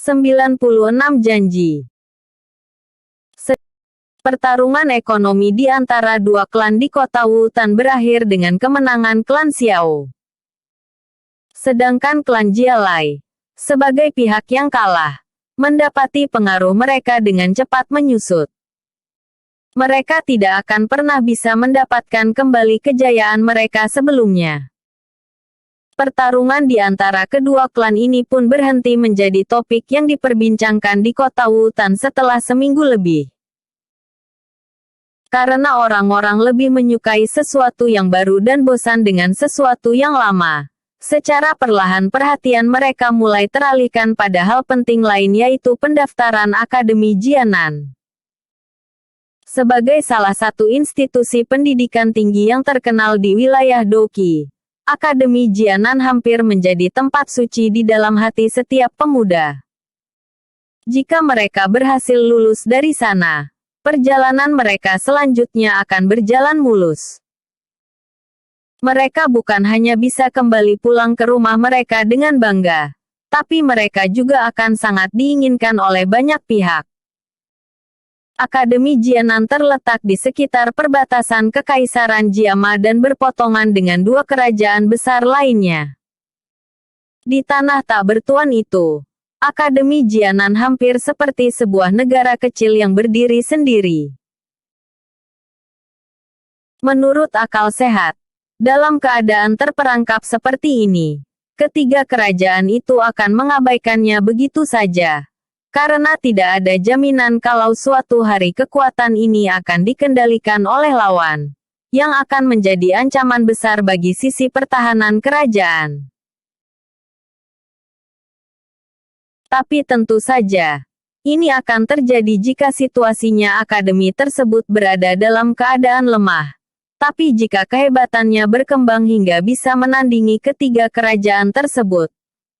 96 janji. Pertarungan ekonomi di antara dua klan di kota Wutan berakhir dengan kemenangan klan Xiao. Sedangkan klan Jialai, sebagai pihak yang kalah, mendapati pengaruh mereka dengan cepat menyusut. Mereka tidak akan pernah bisa mendapatkan kembali kejayaan mereka sebelumnya. Pertarungan di antara kedua klan ini pun berhenti menjadi topik yang diperbincangkan di kota Wutan setelah seminggu lebih. Karena orang-orang lebih menyukai sesuatu yang baru dan bosan dengan sesuatu yang lama. Secara perlahan perhatian mereka mulai teralihkan pada hal penting lain, yaitu pendaftaran Akademi Jianan. Sebagai salah satu institusi pendidikan tinggi yang terkenal di wilayah Doqi, Akademi Jianan hampir menjadi tempat suci di dalam hati setiap pemuda. Jika mereka berhasil lulus dari sana, perjalanan mereka selanjutnya akan berjalan mulus. Mereka bukan hanya bisa kembali pulang ke rumah mereka dengan bangga, tapi mereka juga akan sangat diinginkan oleh banyak pihak. Akademi Jianan terletak di sekitar perbatasan Kekaisaran Jiama dan berpotongan dengan dua kerajaan besar lainnya. Di tanah tak bertuan itu, Akademi Jianan hampir seperti sebuah negara kecil yang berdiri sendiri. Menurut akal sehat, dalam keadaan terperangkap seperti ini, ketiga kerajaan itu akan mengabaikannya begitu saja. Karena tidak ada jaminan kalau suatu hari kekuatan ini akan dikendalikan oleh lawan, yang akan menjadi ancaman besar bagi sisi pertahanan kerajaan. Tapi tentu saja, ini akan terjadi jika situasinya akademi tersebut berada dalam keadaan lemah. Tapi jika kehebatannya berkembang hingga bisa menandingi ketiga kerajaan tersebut,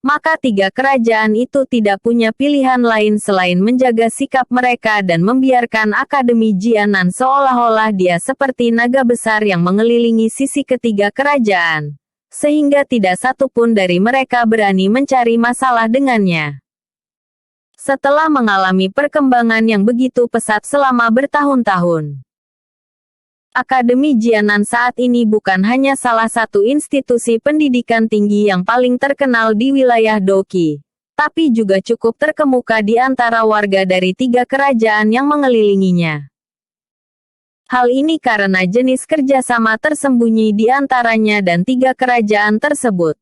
maka tiga kerajaan itu tidak punya pilihan lain selain menjaga sikap mereka dan membiarkan Akademi Jianan seolah-olah dia seperti naga besar yang mengelilingi sisi ketiga kerajaan, sehingga tidak satupun dari mereka berani mencari masalah dengannya. Setelah mengalami perkembangan yang begitu pesat selama bertahun-tahun, Akademi Jianan saat ini bukan hanya salah satu institusi pendidikan tinggi yang paling terkenal di wilayah Doqi, tapi juga cukup terkemuka di antara warga dari tiga kerajaan yang mengelilinginya. Hal ini karena jenis kerjasama tersembunyi di antaranya dan tiga kerajaan tersebut.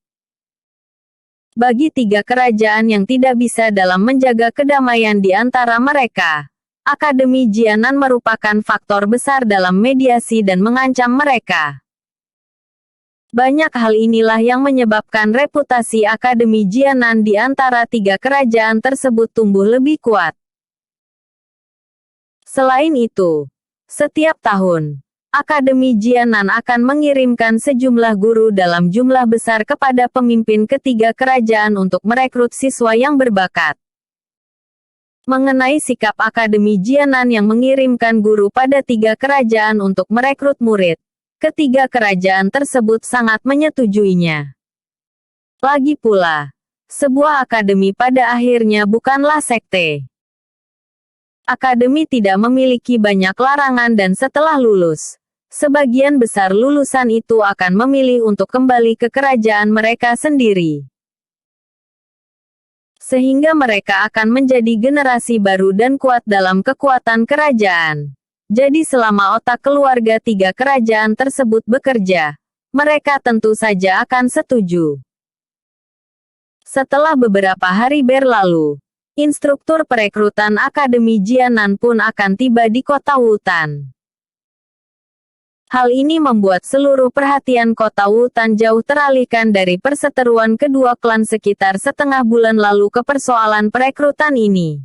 Bagi tiga kerajaan yang tidak bisa dalam menjaga kedamaian di antara mereka, Akademi Jianan merupakan faktor besar dalam mediasi dan mengancam mereka. Banyak hal inilah yang menyebabkan reputasi Akademi Jianan di antara tiga kerajaan tersebut tumbuh lebih kuat. Selain itu, setiap tahun, Akademi Jianan akan mengirimkan sejumlah guru dalam jumlah besar kepada pemimpin ketiga kerajaan untuk merekrut siswa yang berbakat. Mengenai sikap Akademi Jianan yang mengirimkan guru pada tiga kerajaan untuk merekrut murid, ketiga kerajaan tersebut sangat menyetujuinya. Lagi pula, sebuah akademi pada akhirnya bukanlah sekte. Akademi tidak memiliki banyak larangan dan setelah lulus, sebagian besar lulusan itu akan memilih untuk kembali ke kerajaan mereka sendiri. Sehingga mereka akan menjadi generasi baru dan kuat dalam kekuatan kerajaan. Jadi selama otak keluarga tiga kerajaan tersebut bekerja, mereka tentu saja akan setuju. Setelah beberapa hari berlalu, instruktur perekrutan Akademi Jianan pun akan tiba di kota Wutan. Hal ini membuat seluruh perhatian kota Wutan jauh teralihkan dari perseteruan kedua klan sekitar setengah bulan lalu ke persoalan perekrutan ini.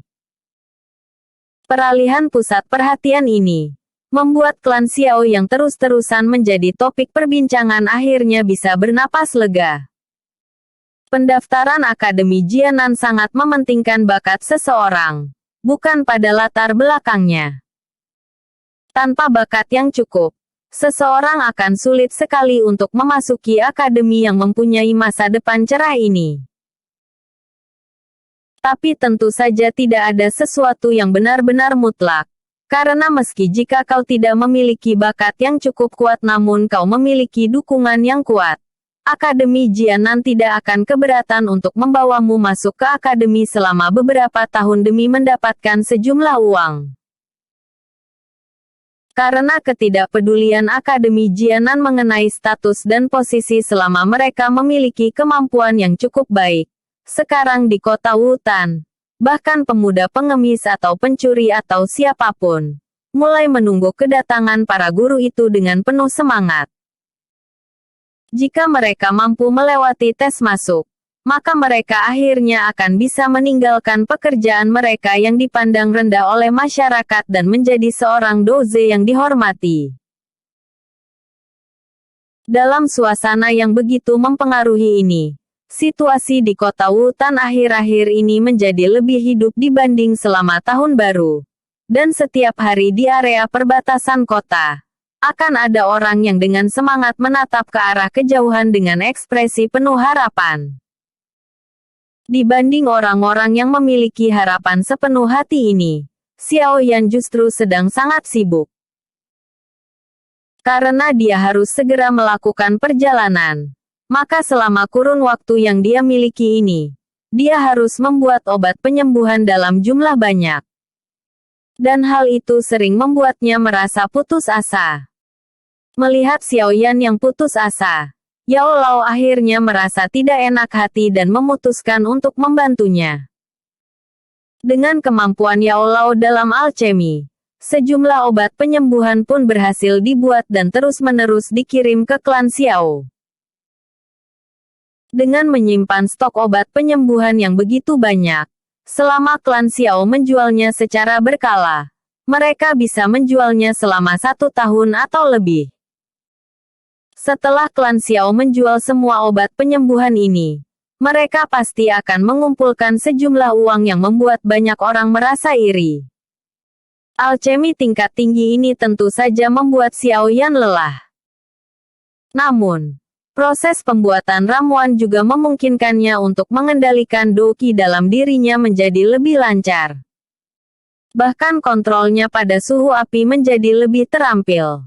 Peralihan pusat perhatian ini membuat klan Xiao yang terus-terusan menjadi topik perbincangan akhirnya bisa bernapas lega. Pendaftaran Akademi Jianan sangat mementingkan bakat seseorang, bukan pada latar belakangnya. Tanpa bakat yang cukup, seseorang akan sulit sekali untuk memasuki akademi yang mempunyai masa depan cerah ini. Tapi tentu saja tidak ada sesuatu yang benar-benar mutlak. Karena meski jika kau tidak memiliki bakat yang cukup kuat namun kau memiliki dukungan yang kuat, Akademi Jianan tidak akan keberatan untuk membawamu masuk ke akademi selama beberapa tahun demi mendapatkan sejumlah uang. Karena ketidakpedulian Akademi Jianan mengenai status dan posisi selama mereka memiliki kemampuan yang cukup baik. Sekarang di kota Wutan, bahkan pemuda pengemis atau pencuri atau siapapun, mulai menunggu kedatangan para guru itu dengan penuh semangat. Jika mereka mampu melewati tes masuk, maka mereka akhirnya akan bisa meninggalkan pekerjaan mereka yang dipandang rendah oleh masyarakat dan menjadi seorang doze yang dihormati. Dalam suasana yang begitu mempengaruhi ini, situasi di kota Wutan akhir-akhir ini menjadi lebih hidup dibanding selama tahun baru. Dan setiap hari di area perbatasan kota, akan ada orang yang dengan semangat menatap ke arah kejauhan dengan ekspresi penuh harapan. Dibanding orang-orang yang memiliki harapan sepenuh hati ini, Xiao Yan justru sedang sangat sibuk. Karena dia harus segera melakukan perjalanan, maka selama kurun waktu yang dia miliki ini, dia harus membuat obat penyembuhan dalam jumlah banyak. Dan hal itu sering membuatnya merasa putus asa. Melihat Xiao Yan yang putus asa, Yao Lao akhirnya merasa tidak enak hati dan memutuskan untuk membantunya. Dengan kemampuan Yao Lao dalam alchemy, sejumlah obat penyembuhan pun berhasil dibuat dan terus-menerus dikirim ke klan Xiao. Dengan menyimpan stok obat penyembuhan yang begitu banyak, selama klan Xiao menjualnya secara berkala, mereka bisa menjualnya selama 1 tahun atau lebih. Setelah klan Xiao menjual semua obat penyembuhan ini, mereka pasti akan mengumpulkan sejumlah uang yang membuat banyak orang merasa iri. Alchemy tingkat tinggi ini tentu saja membuat Xiao Yan lelah. Namun, proses pembuatan ramuan juga memungkinkannya untuk mengendalikan doqi dalam dirinya menjadi lebih lancar. Bahkan kontrolnya pada suhu api menjadi lebih terampil.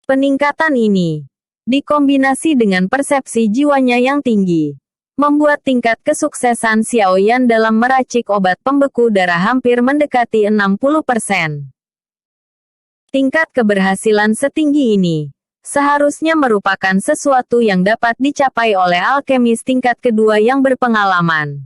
Peningkatan ini, dikombinasi dengan persepsi jiwanya yang tinggi, membuat tingkat kesuksesan Xiao Yan dalam meracik obat pembeku darah hampir mendekati 60%. Tingkat keberhasilan setinggi ini seharusnya merupakan sesuatu yang dapat dicapai oleh alkemis tingkat kedua yang berpengalaman.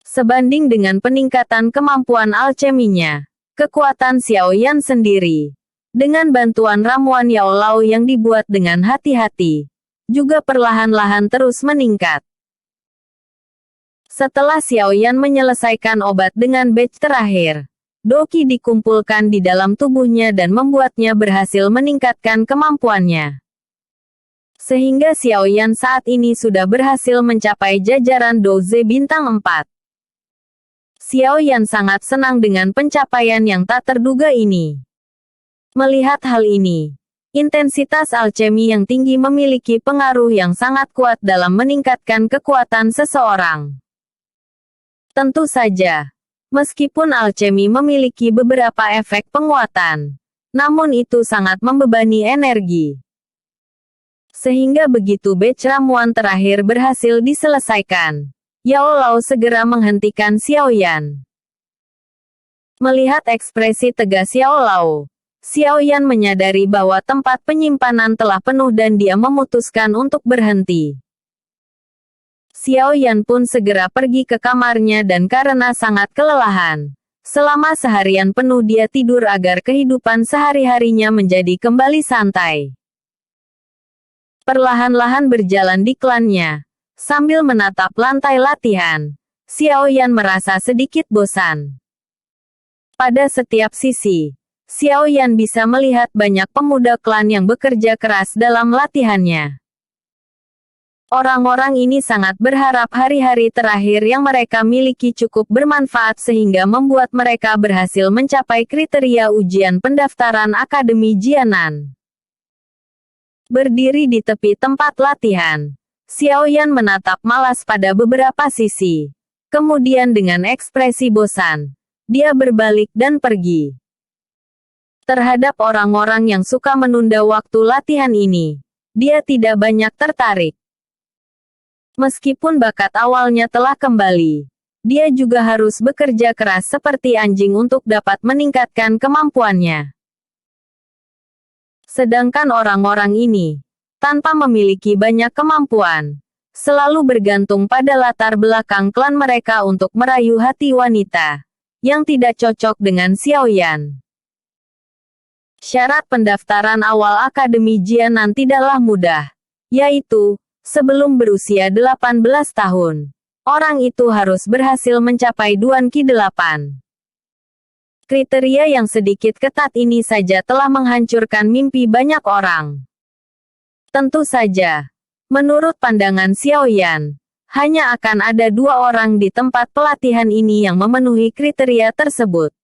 Sebanding dengan peningkatan kemampuan alcheminya, kekuatan Xiao Yan sendiri, dengan bantuan ramuan Yao Lao yang dibuat dengan hati-hati, juga perlahan-lahan terus meningkat. Setelah Xiao Yan menyelesaikan obat dengan batch terakhir, doqi dikumpulkan di dalam tubuhnya dan membuatnya berhasil meningkatkan kemampuannya. Sehingga Xiao Yan saat ini sudah berhasil mencapai jajaran doze bintang 4. Xiao Yan sangat senang dengan pencapaian yang tak terduga ini. Melihat hal ini, intensitas alchemy yang tinggi memiliki pengaruh yang sangat kuat dalam meningkatkan kekuatan seseorang. Tentu saja, meskipun alchemy memiliki beberapa efek penguatan, namun itu sangat membebani energi. Sehingga begitu batch ramuan terakhir berhasil diselesaikan, Yao Lao segera menghentikan Xiao Yan. Melihat ekspresi tegas Yao Lao, Xiao Yan menyadari bahwa tempat penyimpanan telah penuh dan dia memutuskan untuk berhenti. Xiao Yan pun segera pergi ke kamarnya dan karena sangat kelelahan, selama seharian penuh dia tidur agar kehidupan sehari-harinya menjadi kembali santai. Perlahan-lahan berjalan di klannya, sambil menatap lantai latihan, Xiao Yan merasa sedikit bosan. Pada setiap sisi, Xiao Yan bisa melihat banyak pemuda klan yang bekerja keras dalam latihannya. Orang-orang ini sangat berharap hari-hari terakhir yang mereka miliki cukup bermanfaat sehingga membuat mereka berhasil mencapai kriteria ujian pendaftaran Akademi Jianan. Berdiri di tepi tempat latihan, Xiao Yan menatap malas pada beberapa sisi, Kemudian dengan ekspresi bosan, dia berbalik dan pergi. Terhadap orang-orang yang suka menunda waktu latihan ini, dia tidak banyak tertarik. Meskipun bakat awalnya telah kembali, dia juga harus bekerja keras seperti anjing untuk dapat meningkatkan kemampuannya. Sedangkan orang-orang ini, tanpa memiliki banyak kemampuan, selalu bergantung pada latar belakang klan mereka untuk merayu hati wanita, yang tidak cocok dengan Xiaoyan. Syarat pendaftaran awal Akademi Jianan tidaklah mudah, yaitu, sebelum berusia 18 tahun, orang itu harus berhasil mencapai Duan Qi 8. Kriteria yang sedikit ketat ini saja telah menghancurkan mimpi banyak orang. Tentu saja, menurut pandangan Xiaoyan, hanya akan ada 2 orang di tempat pelatihan ini yang memenuhi kriteria tersebut.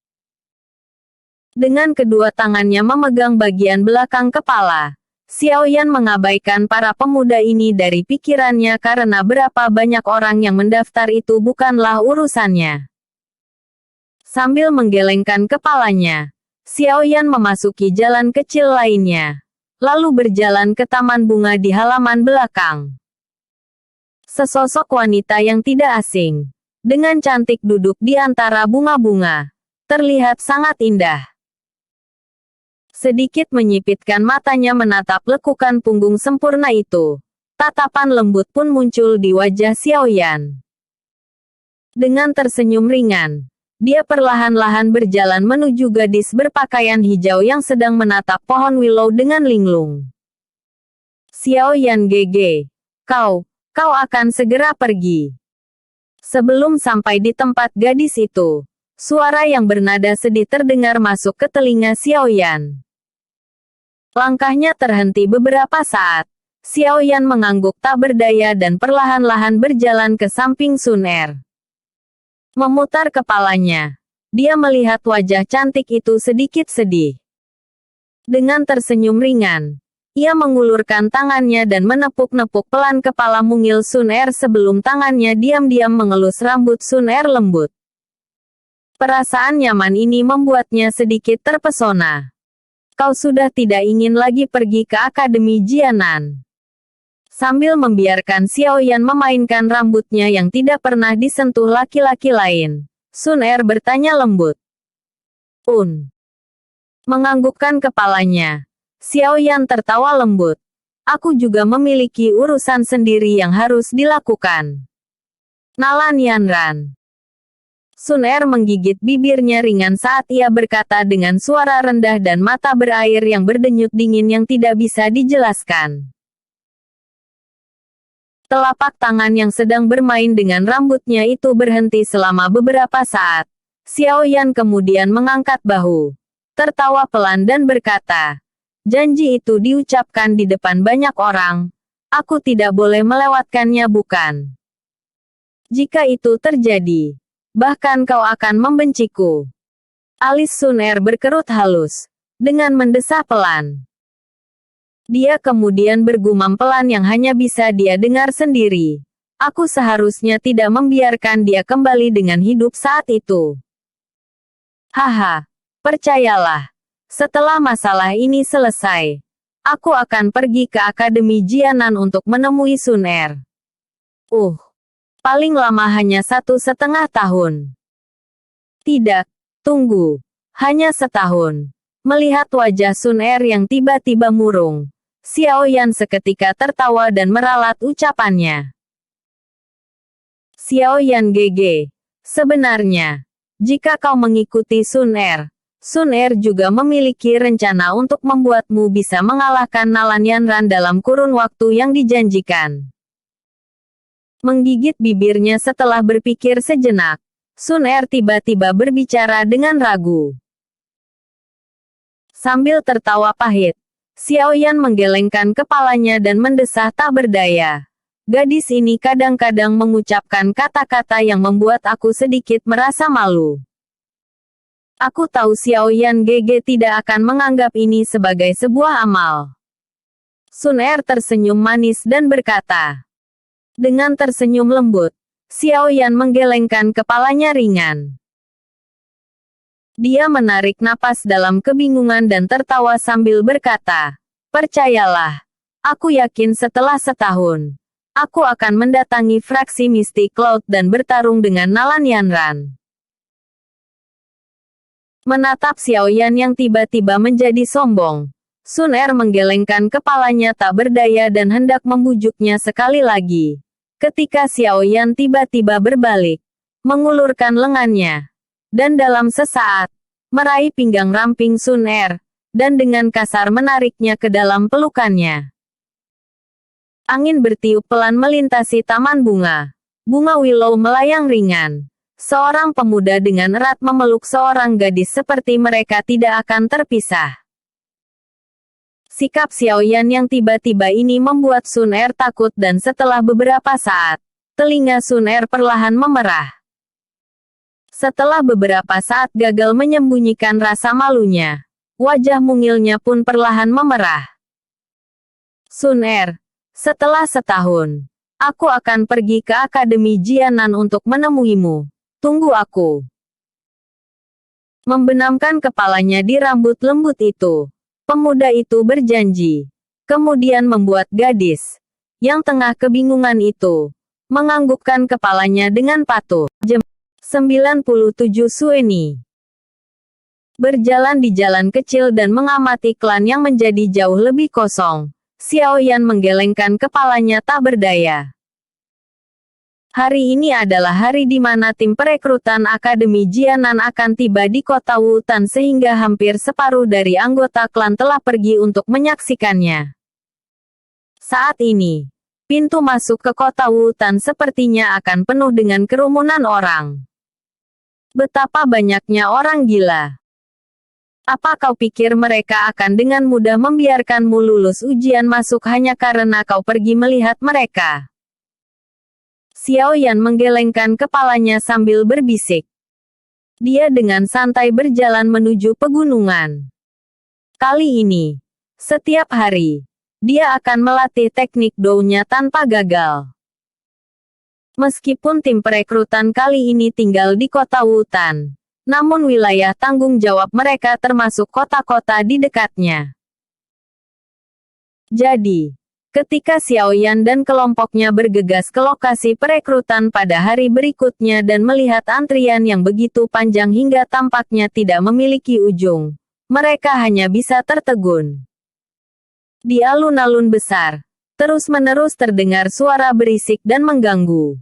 Dengan kedua tangannya memegang bagian belakang kepala, Xiaoyan mengabaikan para pemuda ini dari pikirannya karena berapa banyak orang yang mendaftar itu bukanlah urusannya. Sambil menggelengkan kepalanya, Xiaoyan memasuki jalan kecil lainnya, lalu berjalan ke taman bunga di halaman belakang. Sesosok wanita yang tidak asing, dengan cantik duduk di antara bunga-bunga, terlihat sangat indah. Sedikit menyipitkan matanya menatap lekukan punggung sempurna itu. Tatapan lembut pun muncul di wajah Xiaoyan. Dengan tersenyum ringan, dia perlahan-lahan berjalan menuju gadis berpakaian hijau yang sedang menatap pohon willow dengan linglung. Xiaoyan GG. Kau akan segera pergi. Sebelum sampai di tempat gadis itu, suara yang bernada sedih terdengar masuk ke telinga Xiaoyan. Langkahnya terhenti beberapa saat. Xiaoyan mengangguk tak berdaya dan perlahan-lahan berjalan ke samping Sun Er. Memutar kepalanya, dia melihat wajah cantik itu sedikit sedih. Dengan tersenyum ringan, ia mengulurkan tangannya dan menepuk-nepuk pelan kepala mungil Sun Er sebelum tangannya diam-diam mengelus rambut Sun Er lembut. Perasaan nyaman ini membuatnya sedikit terpesona. Kau sudah tidak ingin lagi pergi ke Akademi Jianan. Sambil membiarkan Xiaoyan memainkan rambutnya yang tidak pernah disentuh laki-laki lain, Sun Er bertanya lembut. Menganggukkan kepalanya, Xiaoyan tertawa lembut. Aku juga memiliki urusan sendiri yang harus dilakukan. Nalan Yanran. Sun Er menggigit bibirnya ringan saat ia berkata dengan suara rendah dan mata berair yang berdenyut dingin yang tidak bisa dijelaskan. Telapak tangan yang sedang bermain dengan rambutnya itu berhenti selama beberapa saat. Xiaoyan kemudian mengangkat bahu, tertawa pelan dan berkata, janji itu diucapkan di depan banyak orang. Aku tidak boleh melewatkannya bukan? Jika itu terjadi, bahkan kau akan membenciku. Alis Sun Er berkerut halus, dengan mendesah pelan. Dia kemudian bergumam pelan yang hanya bisa dia dengar sendiri. Aku seharusnya tidak membiarkan dia kembali dengan hidup saat itu. Haha, percayalah. Setelah masalah ini selesai, aku akan pergi ke Akademi Jianan untuk menemui Sun Er. Paling lama hanya 1,5 tahun. Tidak, tunggu. Hanya setahun. Melihat wajah Sun Er yang tiba-tiba murung, Xiaoyan seketika tertawa dan meralat ucapannya. Xiaoyan GG. Sebenarnya, jika kau mengikuti Sun Er juga memiliki rencana untuk membuatmu bisa mengalahkan Nalan Yanran dalam kurun waktu yang dijanjikan. Menggigit bibirnya setelah berpikir sejenak, Sun Er tiba-tiba berbicara dengan ragu. Sambil tertawa pahit, Xiaoyan menggelengkan kepalanya dan mendesah tak berdaya. Gadis ini kadang-kadang mengucapkan kata-kata yang membuat aku sedikit merasa malu. Aku tahu Xiaoyan GG tidak akan menganggap ini sebagai sebuah amal. Sun Er tersenyum manis dan berkata. Dengan tersenyum lembut, Xiao Yan menggelengkan kepalanya ringan. Dia menarik napas dalam kebingungan dan tertawa sambil berkata, "Percayalah, aku yakin setelah setahun, aku akan mendatangi fraksi Mystic Cloud dan bertarung dengan Nalan Yanran." Menatap Xiao Yan yang tiba-tiba menjadi sombong, Sun Er menggelengkan kepalanya tak berdaya dan hendak membujuknya sekali lagi. Ketika Xiao Yan tiba-tiba berbalik, mengulurkan lengannya, dan dalam sesaat, meraih pinggang ramping Sun Er, dan dengan kasar menariknya ke dalam pelukannya. Angin bertiup pelan melintasi taman bunga. Bunga willow melayang ringan. Seorang pemuda dengan erat memeluk seorang gadis seperti mereka tidak akan terpisah. Sikap Xiao Yan yang tiba-tiba ini membuat Sun Er takut dan setelah beberapa saat, telinga Sun Er perlahan memerah. Setelah beberapa saat gagal menyembunyikan rasa malunya, wajah mungilnya pun perlahan memerah. Sun Er, setelah setahun, aku akan pergi ke Akademi Jianan untuk menemuimu. Tunggu aku. Membenamkan kepalanya di rambut lembut itu, pemuda itu berjanji. Kemudian membuat gadis, yang tengah kebingungan itu, menganggukkan kepalanya dengan patuh. 97 Sueni berjalan di jalan kecil dan mengamati klan yang menjadi jauh lebih kosong. Xiao Yan menggelengkan kepalanya tak berdaya. Hari ini adalah hari di mana tim perekrutan Akademi Jianan akan tiba di kota Wutan sehingga hampir separuh dari anggota klan telah pergi untuk menyaksikannya. Saat ini, pintu masuk ke kota Wutan sepertinya akan penuh dengan kerumunan orang. Betapa banyaknya orang gila. Apa kau pikir mereka akan dengan mudah membiarkanmu lulus ujian masuk hanya karena kau pergi melihat mereka? Xiao Yan menggelengkan kepalanya sambil berbisik. Dia dengan santai berjalan menuju pegunungan. Kali ini, setiap hari, dia akan melatih teknik Dou-nya tanpa gagal. Meskipun tim perekrutan kali ini tinggal di kota Wutan, namun wilayah tanggung jawab mereka termasuk kota-kota di dekatnya. Jadi, ketika Xiao Yan dan kelompoknya bergegas ke lokasi perekrutan pada hari berikutnya dan melihat antrian yang begitu panjang hingga tampaknya tidak memiliki ujung, mereka hanya bisa tertegun. Di alun-alun besar, terus-menerus terdengar suara berisik dan mengganggu.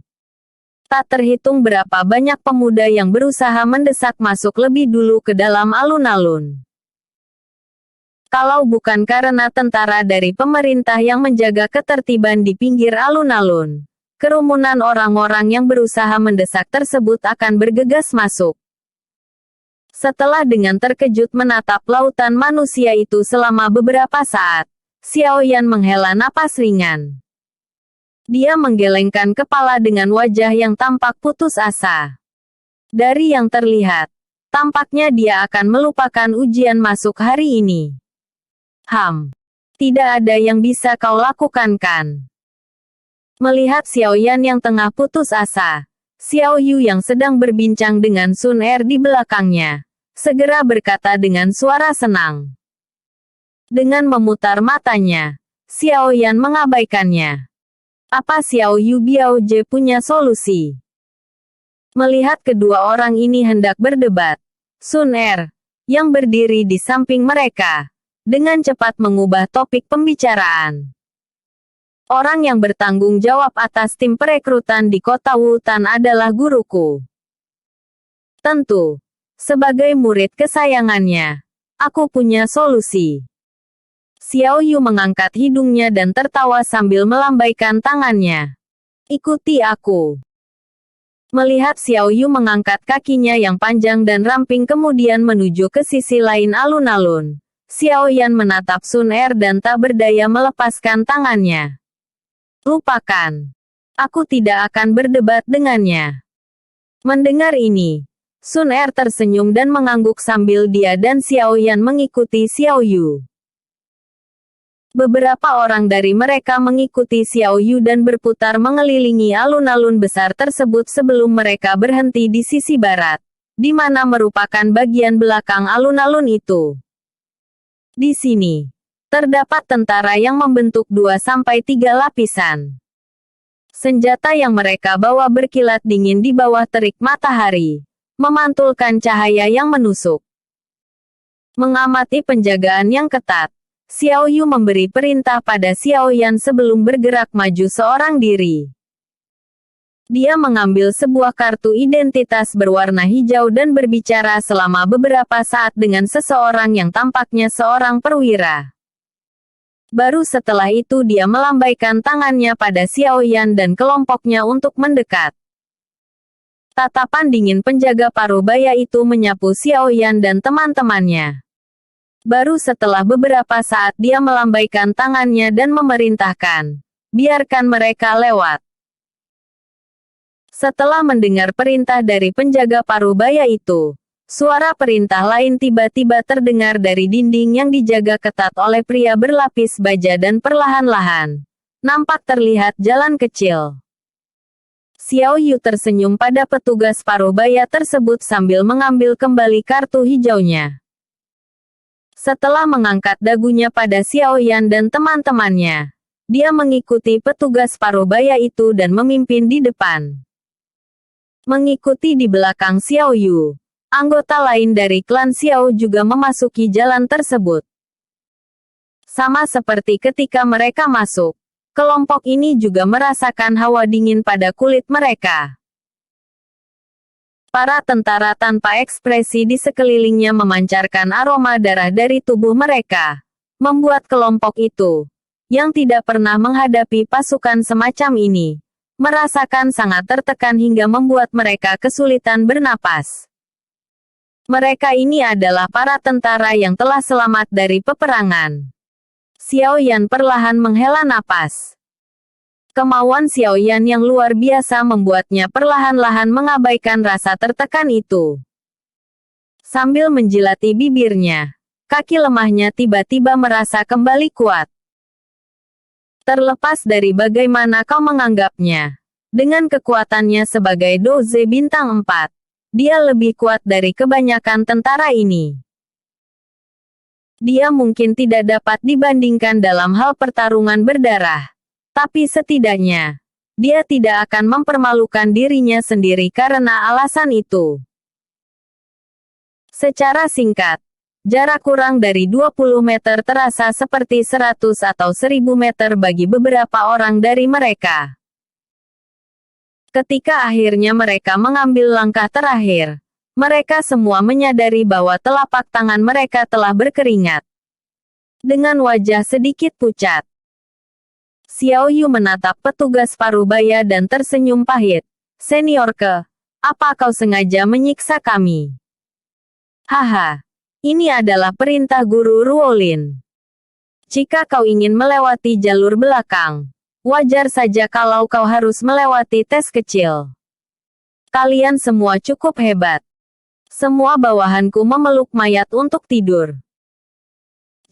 Tak terhitung berapa banyak pemuda yang berusaha mendesak masuk lebih dulu ke dalam alun-alun. Kalau bukan karena tentara dari pemerintah yang menjaga ketertiban di pinggir alun-alun, kerumunan orang-orang yang berusaha mendesak tersebut akan bergegas masuk. Setelah dengan terkejut menatap lautan manusia itu selama beberapa saat, Xiao Yan menghela napas ringan. Dia menggelengkan kepala dengan wajah yang tampak putus asa. Dari yang terlihat, tampaknya dia akan melupakan ujian masuk hari ini. Tidak ada yang bisa kau lakukan kan? Melihat Xiao Yan yang tengah putus asa, Xiao Yu yang sedang berbincang dengan Sun Er di belakangnya, segera berkata dengan suara senang. Dengan memutar matanya, Xiao Yan mengabaikannya. Apa Xiao Yu Biao Je punya solusi? Melihat kedua orang ini hendak berdebat, Sun Er, yang berdiri di samping mereka, dengan cepat mengubah topik pembicaraan. Orang yang bertanggung jawab atas tim perekrutan di kota Wutan adalah guruku. Tentu, sebagai murid kesayangannya, aku punya solusi. Xiao Yu mengangkat hidungnya dan tertawa sambil melambaikan tangannya. Ikuti aku. Melihat Xiao Yu mengangkat kakinya yang panjang dan ramping kemudian menuju ke sisi lain alun-alun, Xiao Yan menatap Sun Er dan tak berdaya melepaskan tangannya. Lupakan. Aku tidak akan berdebat dengannya. Mendengar ini, Sun Er tersenyum dan mengangguk sambil dia dan Xiao Yan mengikuti Xiao Yu. Beberapa orang dari mereka mengikuti Xiao Yu dan berputar mengelilingi alun-alun besar tersebut sebelum mereka berhenti di sisi barat, di mana merupakan bagian belakang alun-alun itu. Di sini, terdapat tentara yang membentuk 2-3 lapisan. Senjata yang mereka bawa berkilat dingin di bawah terik matahari, memantulkan cahaya yang menusuk. Mengamati penjagaan yang ketat, Xiao Yu memberi perintah pada Xiao Yan sebelum bergerak maju seorang diri. Dia mengambil sebuah kartu identitas berwarna hijau dan berbicara selama beberapa saat dengan seseorang yang tampaknya seorang perwira. Baru setelah itu dia melambaikan tangannya pada Xiao Yan dan kelompoknya untuk mendekat. Tatapan dingin penjaga parubaya itu menyapu Xiao Yan dan teman-temannya. Baru setelah beberapa saat dia melambaikan tangannya dan memerintahkan, biarkan mereka lewat. Setelah mendengar perintah dari penjaga parubaya itu, suara perintah lain tiba-tiba terdengar dari dinding yang dijaga ketat oleh pria berlapis baja dan perlahan-lahan, nampak terlihat jalan kecil. Xiao Yu tersenyum pada petugas parubaya tersebut sambil mengambil kembali kartu hijaunya. Setelah mengangkat dagunya pada Xiao Yan dan teman-temannya, dia mengikuti petugas parubaya itu dan memimpin di depan. Mengikuti di belakang Xiao Yu, anggota lain dari klan Xiao juga memasuki jalan tersebut. Sama seperti ketika mereka masuk, kelompok ini juga merasakan hawa dingin pada kulit mereka. Para tentara tanpa ekspresi di sekelilingnya memancarkan aroma darah dari tubuh mereka, membuat kelompok itu, yang tidak pernah menghadapi pasukan semacam ini, merasakan sangat tertekan hingga membuat mereka kesulitan bernapas. Mereka ini adalah para tentara yang telah selamat dari peperangan. Xiao Yan perlahan menghela napas. Kemauan Xiao Yan yang luar biasa membuatnya perlahan-lahan mengabaikan rasa tertekan itu. Sambil menjilati bibirnya, kaki lemahnya tiba-tiba merasa kembali kuat. Terlepas dari bagaimana kau menganggapnya, dengan kekuatannya sebagai Doze bintang 4, dia lebih kuat dari kebanyakan tentara ini. Dia mungkin tidak dapat dibandingkan dalam hal pertarungan berdarah. Tapi setidaknya, dia tidak akan mempermalukan dirinya sendiri karena alasan itu. Secara singkat, jarak kurang dari 20 meter terasa seperti 100 atau 1000 meter bagi beberapa orang dari mereka. Ketika akhirnya mereka mengambil langkah terakhir, mereka semua menyadari bahwa telapak tangan mereka telah berkeringat. Dengan wajah sedikit pucat, Xiao Yu menatap petugas parubaya dan tersenyum pahit. Seniorke, apa kau sengaja menyiksa kami? Haha, ini adalah perintah Guru Ruolin. Jika kau ingin melewati jalur belakang, wajar saja kalau kau harus melewati tes kecil. Kalian semua cukup hebat. Semua bawahanku memeluk mayat untuk tidur.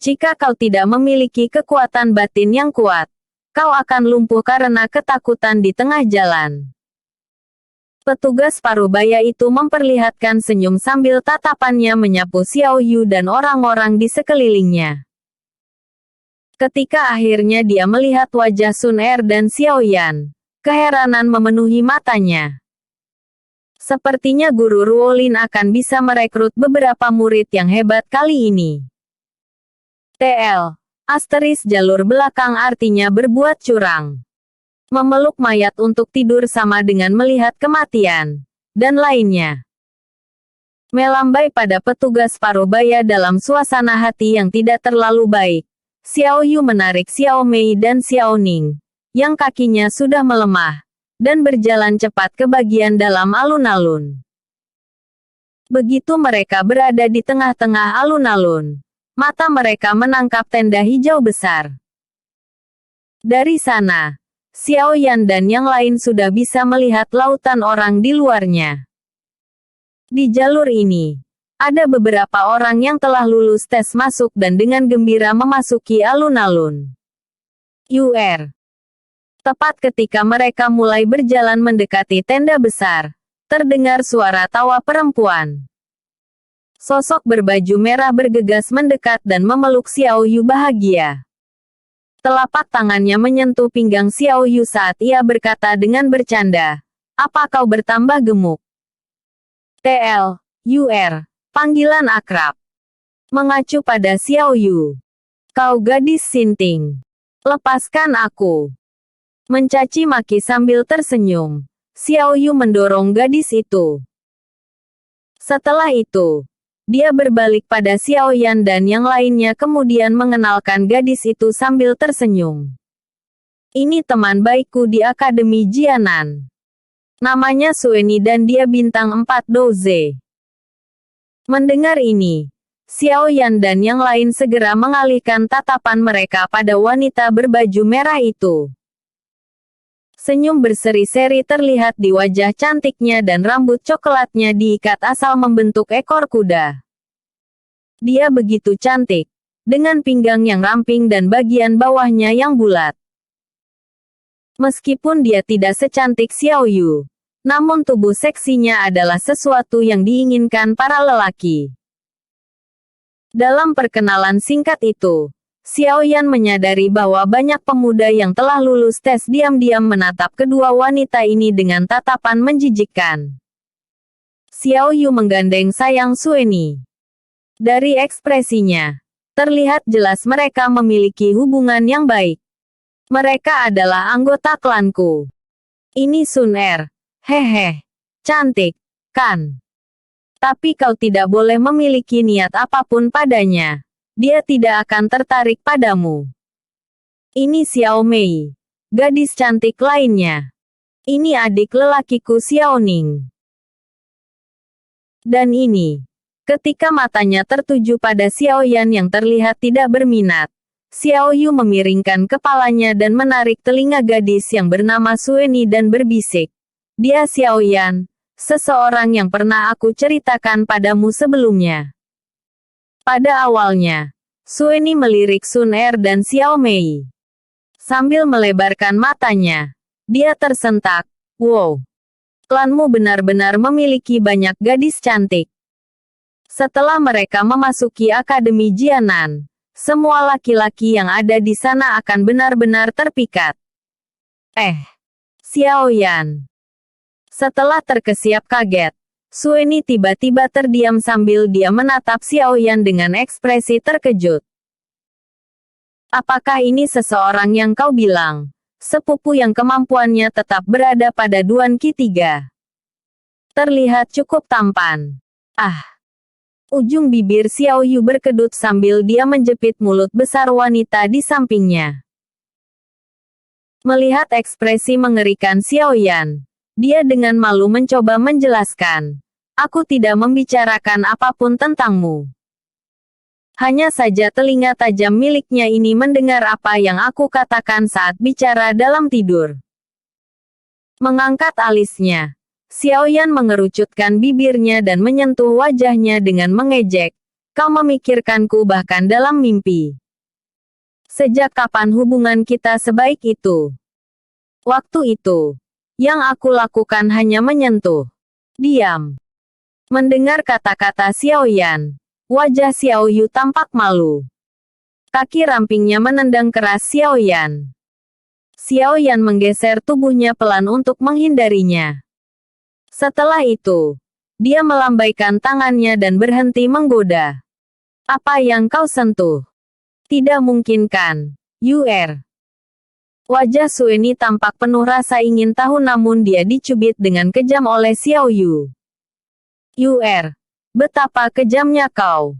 Jika kau tidak memiliki kekuatan batin yang kuat, kau akan lumpuh karena ketakutan di tengah jalan. Petugas parubaya itu memperlihatkan senyum sambil tatapannya menyapu Xiao Yu dan orang-orang di sekelilingnya. Ketika akhirnya dia melihat wajah Sun Er dan Xiao Yan, keheranan memenuhi matanya. Sepertinya Guru Ruolin akan bisa merekrut beberapa murid yang hebat kali ini. TL jalur belakang artinya berbuat curang. Memeluk mayat untuk tidur sama dengan melihat kematian, dan lainnya. Melambai pada petugas parubaya dalam suasana hati yang tidak terlalu baik, Xiao Yu menarik Xiao Mei dan Xiao Ning, yang kakinya sudah melemah, dan berjalan cepat ke bagian dalam alun-alun. Begitu mereka berada di tengah-tengah alun-alun, mata mereka menangkap tenda hijau besar. Dari sana, Xiao Yan dan yang lain sudah bisa melihat lautan orang di luarnya. Di jalur ini, Ada beberapa orang yang telah lulus tes masuk dan dengan gembira memasuki alun-alun UR. Tepat ketika mereka mulai berjalan mendekati tenda besar, terdengar suara tawa perempuan. Sosok berbaju merah bergegas mendekat dan memeluk Xiao Yu bahagia. Telapak tangannya menyentuh pinggang Xiao Yu saat ia berkata dengan bercanda, "Apa kau bertambah gemuk?" TL, UR, panggilan akrab. Mengacu pada Xiao Yu. "Kau gadis sinting. Lepaskan aku." Mencaci maki sambil tersenyum, Xiao Yu mendorong gadis itu. Setelah itu, dia berbalik pada Xiao Yan dan yang lainnya kemudian mengenalkan gadis itu sambil tersenyum. "Ini teman baikku di Akademi Jianan. Namanya Sueni dan dia bintang 4 Douze." Mendengar ini, Xiao Yan dan yang lain segera mengalihkan tatapan mereka pada wanita berbaju merah itu. Senyum berseri-seri terlihat di wajah cantiknya dan rambut coklatnya diikat asal membentuk ekor kuda. Dia begitu cantik, dengan pinggang yang ramping dan bagian bawahnya yang bulat. Meskipun dia tidak secantik Xiao Yu, namun tubuh seksinya adalah sesuatu yang diinginkan para lelaki. Dalam perkenalan singkat itu, Xiao Yan menyadari bahwa banyak pemuda yang telah lulus tes diam-diam menatap kedua wanita ini dengan tatapan menjijikkan. Xiao Yu menggandeng sayang Sueni. Dari ekspresinya, terlihat jelas mereka memiliki hubungan yang baik. "Mereka adalah anggota klanku. Ini Sun Er. Hehe. Cantik, kan? Tapi kau tidak boleh memiliki niat apapun padanya. Dia tidak akan tertarik padamu. Ini Xiao Mei, gadis cantik lainnya. Ini adik lelakiku Xiao Ning. Dan ini." Ketika matanya tertuju pada Xiao Yan yang terlihat tidak berminat, Xiao Yu memiringkan kepalanya dan menarik telinga gadis yang bernama Sueni dan berbisik, "Dia Xiao Yan, seseorang yang pernah aku ceritakan padamu sebelumnya." Pada awalnya, Sueni melirik Sun Er dan Xiao Mei. Sambil melebarkan matanya, dia tersentak. "Wow, klanmu benar-benar memiliki banyak gadis cantik." Setelah mereka memasuki Akademi Jianan, semua laki-laki yang ada di sana akan benar-benar terpikat. Xiao Yan." Setelah terkesiap kaget, Sueni tiba-tiba terdiam sambil dia menatap Xiao Yan dengan ekspresi terkejut. "Apakah ini seseorang yang kau bilang, sepupu yang kemampuannya tetap berada pada Duan Qi 3? Terlihat cukup tampan." Ujung bibir Xiao Yu berkedut sambil dia menjepit mulut besar wanita di sampingnya. Melihat ekspresi mengerikan Xiao Yan, dia dengan malu mencoba menjelaskan, "Aku tidak membicarakan apapun tentangmu. Hanya saja telinga tajam miliknya ini mendengar apa yang aku katakan saat bicara dalam tidur." Mengangkat alisnya, Xiao Yan mengerucutkan bibirnya dan menyentuh wajahnya dengan mengejek, "Kau memikirkanku bahkan dalam mimpi. Sejak kapan hubungan kita sebaik itu? Waktu itu, yang aku lakukan hanya menyentuh." "Diam." Mendengar kata-kata Xiao Yan, wajah Xiao Yu tampak malu. Kaki rampingnya menendang keras Xiao Yan. Xiao Yan menggeser tubuhnya pelan untuk menghindarinya. Setelah itu, dia melambaikan tangannya dan berhenti menggoda. "Apa yang kau sentuh? Tidak mungkin kan, UR?" Wajah Sueni tampak penuh rasa ingin tahu namun dia dicubit dengan kejam oleh Xiao Yu. "UR, betapa kejamnya kau.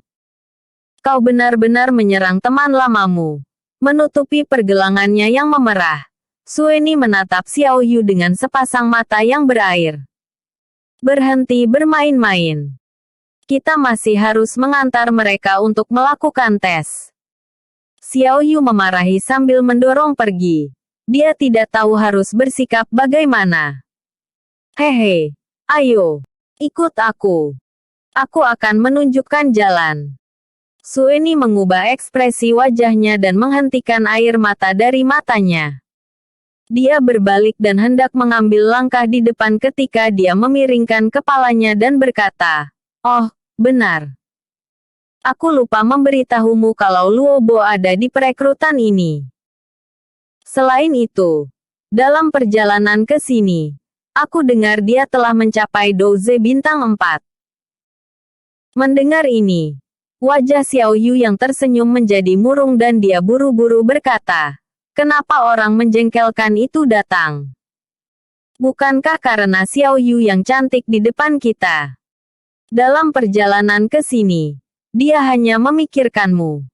Kau benar-benar menyerang teman lamamu." Menutupi pergelangannya yang memerah, Sueni menatap Xiao Yu dengan sepasang mata yang berair. "Berhenti bermain-main. Kita masih harus mengantar mereka untuk melakukan tes." Xiao Yu memarahi sambil mendorong pergi. Dia tidak tahu harus bersikap bagaimana. "Hehe, ayo, ikut aku." Aku akan menunjukkan jalan. Sueni mengubah ekspresi wajahnya dan menghentikan air mata dari matanya. Dia berbalik dan hendak mengambil langkah di depan ketika dia memiringkan kepalanya dan berkata, "Oh, benar. Aku lupa memberitahumu kalau Luobo ada di perekrutan ini. Selain itu, dalam perjalanan ke sini, aku dengar dia telah mencapai Douze bintang 4. Mendengar ini, wajah Xiao Yu yang tersenyum menjadi murung dan dia buru-buru berkata, "Kenapa orang menjengkelkan itu datang? Bukankah karena Xiao Yu yang cantik di depan kita? Dalam perjalanan ke sini, dia hanya memikirkanmu."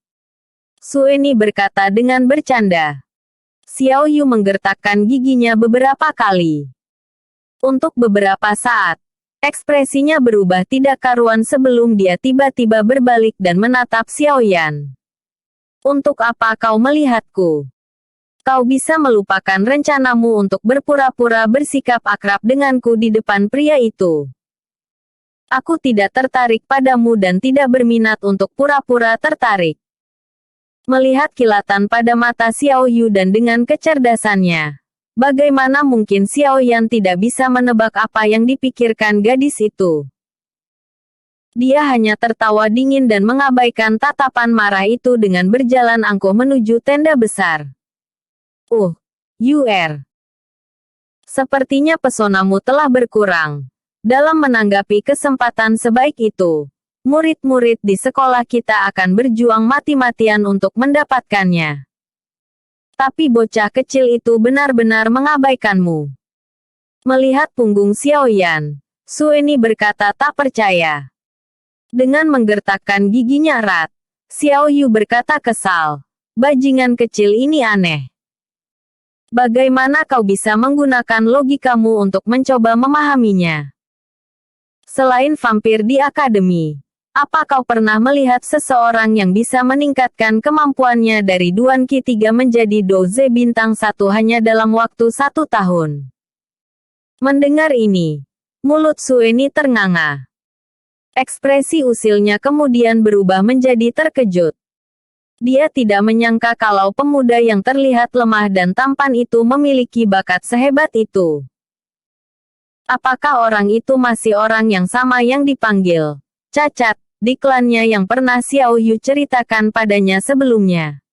Sueni berkata dengan bercanda. Xiao Yu menggertakkan giginya beberapa kali. Untuk beberapa saat, ekspresinya berubah tidak karuan sebelum dia tiba-tiba berbalik dan menatap Xiao Yan. "Untuk apa kau melihatku? Kau bisa melupakan rencanamu untuk berpura-pura bersikap akrab denganku di depan pria itu. Aku tidak tertarik padamu dan tidak berminat untuk pura-pura tertarik." Melihat kilatan pada mata Xiao Yu dan dengan kecerdasannya, bagaimana mungkin Xiao Yan tidak bisa menebak apa yang dipikirkan gadis itu? Dia hanya tertawa dingin dan mengabaikan tatapan marah itu dengan berjalan angkuh menuju tenda besar. UR. Sepertinya pesonamu telah berkurang. Dalam menanggapi kesempatan sebaik itu, murid-murid di sekolah kita akan berjuang mati-matian untuk mendapatkannya. Tapi bocah kecil itu benar-benar mengabaikanmu. Melihat punggung Xiao Yan, Sueni berkata tak percaya. Dengan menggertakkan giginya erat, Xiao Yu berkata kesal, "Bajingan kecil ini aneh. Bagaimana kau bisa menggunakan logikamu untuk mencoba memahaminya? Selain vampir di akademi, apa kau pernah melihat seseorang yang bisa meningkatkan kemampuannya dari Duan Qi 3 menjadi Douze bintang 1 hanya dalam waktu 1 tahun?" Mendengar ini, mulut Sueni ternganga. Ekspresi usilnya kemudian berubah menjadi terkejut. Dia tidak menyangka kalau pemuda yang terlihat lemah dan tampan itu memiliki bakat sehebat itu. Apakah orang itu masih orang yang sama yang dipanggil Cacat di klannya yang pernah Xiao Yu ceritakan padanya sebelumnya?